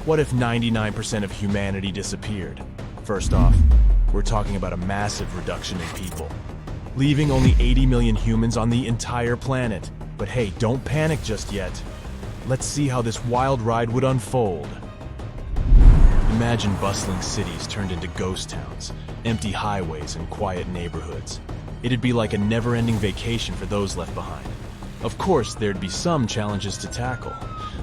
What if 99% of humanity disappeared? First off, we're talking about a massive reduction in people, leaving only 80 million humans on the entire planet. But hey, don't panic just yet. Let's see how this wild ride would unfold. Imagine bustling cities turned into ghost towns, empty highways and quiet neighborhoods. It'd be like a never-ending vacation for those left behind. Of course, there'd be some challenges to tackle,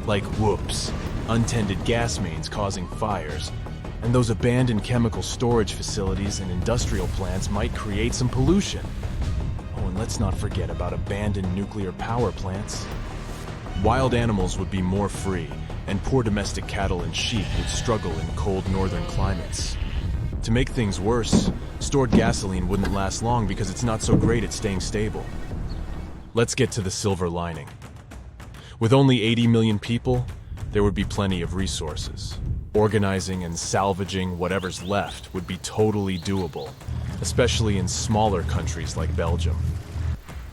like whoops, untended gas mains causing fires, and those abandoned chemical storage facilities and industrial plants might create some pollution. Oh, and let's not forget about abandoned nuclear power plants. Wild animals would be more free, and poor domestic cattle and sheep would struggle in cold northern climates. To make things worse, stored gasoline wouldn't last long because it's not so great at staying stable. Let's get to the silver lining. With only 80 million people, there would be plenty of resources. Organizing and salvaging whatever's left would be totally doable, especially in smaller countries like Belgium.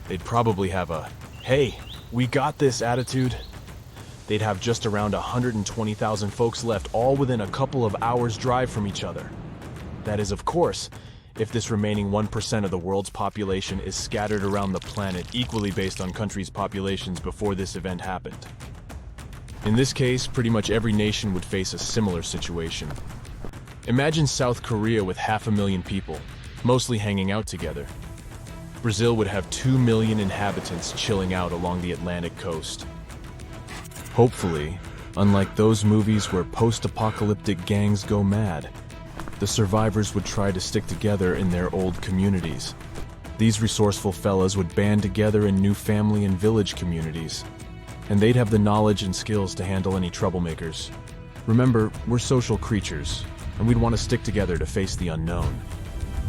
They'd probably have a, "Hey, we got this" attitude. They'd have just around 120,000 folks left, all within a couple of hours' drive from each other. That is, of course, if this remaining 1% of the world's population is scattered around the planet equally based on countries' populations before this event happened. In this case, pretty much every nation would face a similar situation. Imagine South Korea with 500,000 people, mostly hanging out together. Brazil would have 2 million inhabitants chilling out along the Atlantic coast. Hopefully, unlike those movies where post-apocalyptic gangs go mad, the survivors would try to stick together in their old communities. These resourceful fellas would band together in new family and village communities, and they'd have the knowledge and skills to handle any troublemakers. Remember, we're social creatures, and we'd want to stick together to face the unknown.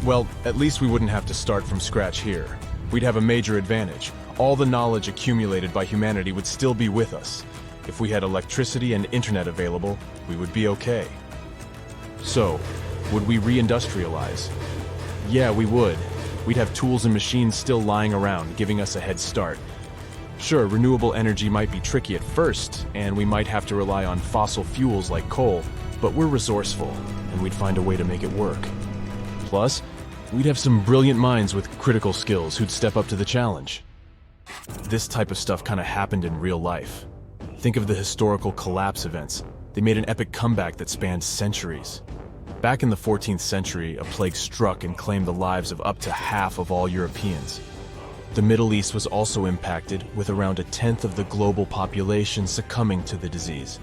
Well, at least we wouldn't have to start from scratch here. We'd have a major advantage. All the knowledge accumulated by humanity would still be with us. If we had electricity and internet available, we would be okay. So, would we re-industrialize? Yeah, we would. We'd have tools and machines still lying around, giving us a head start. Sure, renewable energy might be tricky at first, and we might have to rely on fossil fuels like coal, but we're resourceful, and we'd find a way to make it work. Plus, we'd have some brilliant minds with critical skills who'd step up to the challenge. This type of stuff kind of happened in real life. Think of the historical collapse events. They made an epic comeback that spanned centuries. Back in the 14th century, a plague struck and claimed the lives of up to half of all Europeans. The Middle East was also impacted, with around a tenth of the global population succumbing to the disease.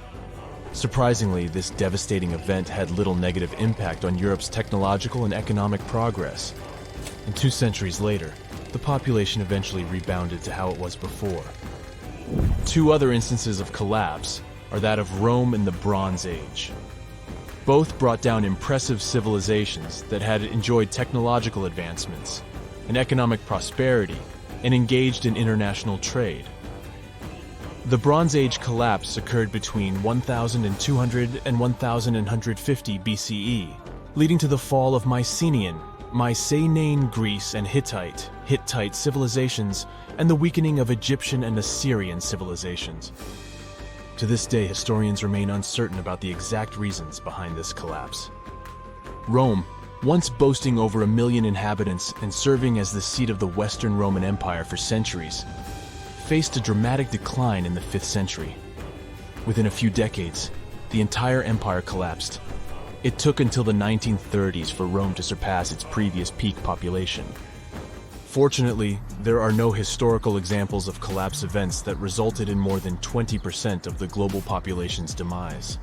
Surprisingly, this devastating event had little negative impact on Europe's technological and economic progress. And 2 centuries later, the population eventually rebounded to how it was before. 2 other instances of collapse are that of Rome and the Bronze Age. Both brought down impressive civilizations that had enjoyed technological advancements and economic prosperity and engaged in international trade. The Bronze Age collapse occurred between 1200 and 1150 BCE, leading to the fall of Mycenaean, Mycenaean Greece and Hittite civilizations, and the weakening of Egyptian and Assyrian civilizations. To this day, historians remain uncertain about the exact reasons behind this collapse. Rome, once boasting over 1 million inhabitants and serving as the seat of the Western Roman Empire for centuries, faced a dramatic decline in the 5th century. Within a few decades, the entire empire collapsed. It took until the 1930s for Rome to surpass its previous peak population. Fortunately, there are no historical examples of collapse events that resulted in more than 20% of the global population's demise.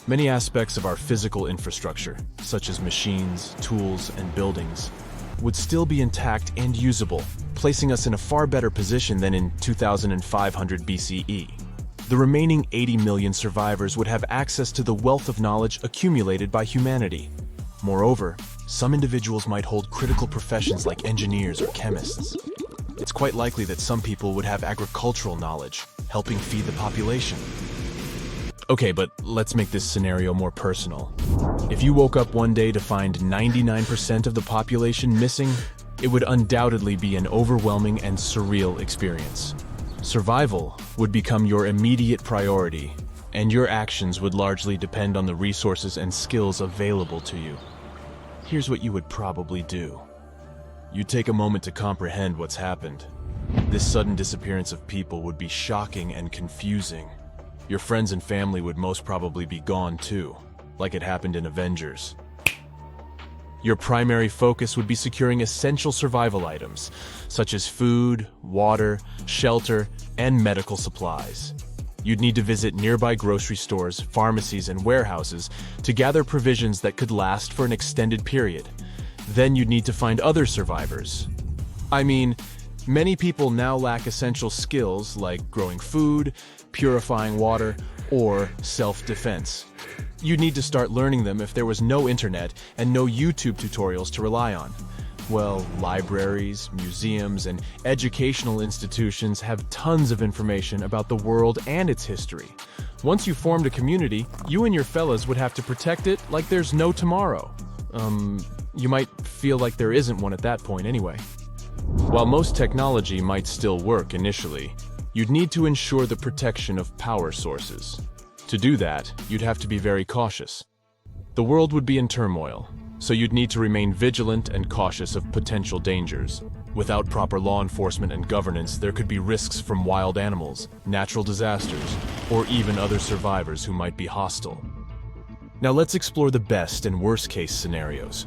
Many aspects of our physical infrastructure, such as machines, tools, and buildings, would still be intact and usable, placing us in a far better position than in 2500 BCE. The remaining 80 million survivors would have access to the wealth of knowledge accumulated by humanity. Moreover, some individuals might hold critical professions like engineers or chemists. It's quite likely that some people would have agricultural knowledge, helping feed the population. Okay, but let's make this scenario more personal. If you woke up one day to find 99% of the population missing, it would undoubtedly be an overwhelming and surreal experience. Survival would become your immediate priority, and your actions would largely depend on the resources and skills available to you. Here's what you would probably do. You'd take a moment to comprehend what's happened. This sudden disappearance of people would be shocking and confusing. Your friends and family would most probably be gone too, like it happened in Avengers. Your primary focus would be securing essential survival items, such as food, water, shelter, and medical supplies. You'd need to visit nearby grocery stores, pharmacies, and warehouses to gather provisions that could last for an extended period. Then you'd need to find other survivors. I mean, many people now lack essential skills like growing food, purifying water, or self-defense. You'd need to start learning them if there was no internet and no YouTube tutorials to rely on. Well, libraries, museums, and educational institutions have tons of information about the world and its history. Once you formed a community, you and your fellas would have to protect it like there's no tomorrow. You might feel like there isn't one at that point anyway. While most technology might still work initially, you'd need to ensure the protection of power sources. To do that, you'd have to be very cautious. The world would be in turmoil, so you'd need to remain vigilant and cautious of potential dangers. Without proper law enforcement and governance, there could be risks from wild animals, natural disasters, or even other survivors who might be hostile. Now let's explore the best and worst case scenarios.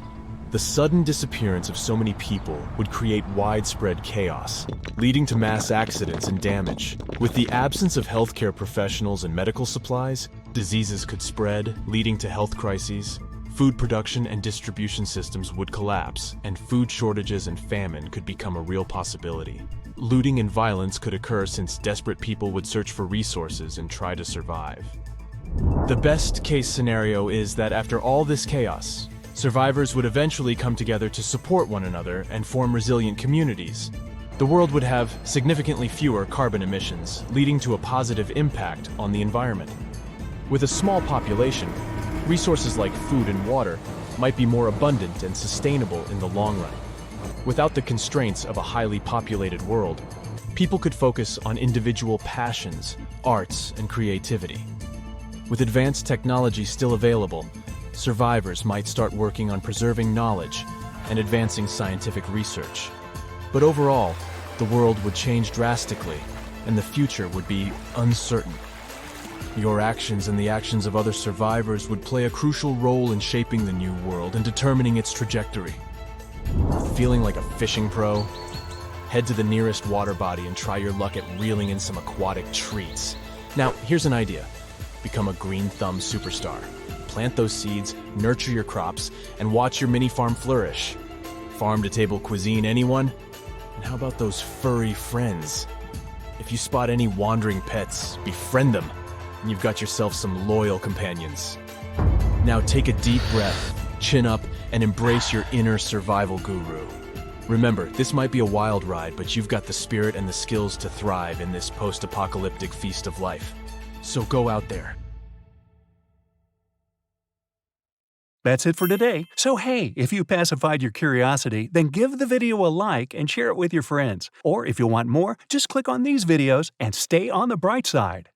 The sudden disappearance of so many people would create widespread chaos, leading to mass accidents and damage. With the absence of healthcare professionals and medical supplies, diseases could spread, leading to health crises. Food production and distribution systems would collapse, and food shortages and famine could become a real possibility. Looting and violence could occur since desperate people would search for resources and try to survive. The best case scenario is that after all this chaos, survivors would eventually come together to support one another and form resilient communities. The world would have significantly fewer carbon emissions, leading to a positive impact on the environment. With a small population, resources like food and water might be more abundant and sustainable in the long run. Without the constraints of a highly populated world, people could focus on individual passions, arts, and creativity. With advanced technology still available, survivors might start working on preserving knowledge and advancing scientific research. But overall, the world would change drastically, and the future would be uncertain. Your actions and the actions of other survivors would play a crucial role in shaping the new world and determining its trajectory. Feeling like a fishing pro? Head to the nearest water body and try your luck at reeling in some aquatic treats. Now, here's an idea. Become a green thumb superstar. Plant those seeds, nurture your crops, and watch your mini farm flourish. Farm-to-table cuisine, anyone? And how about those furry friends? If you spot any wandering pets, befriend them, and you've got yourself some loyal companions. Now take a deep breath, chin up, and embrace your inner survival guru. Remember, this might be a wild ride, but you've got the spirit and the skills to thrive in this post-apocalyptic feast of life. So go out there. That's it for today. So hey, if you pacified your curiosity, then give the video a like and share it with your friends. Or if you want more, just click on these videos and stay on the bright side.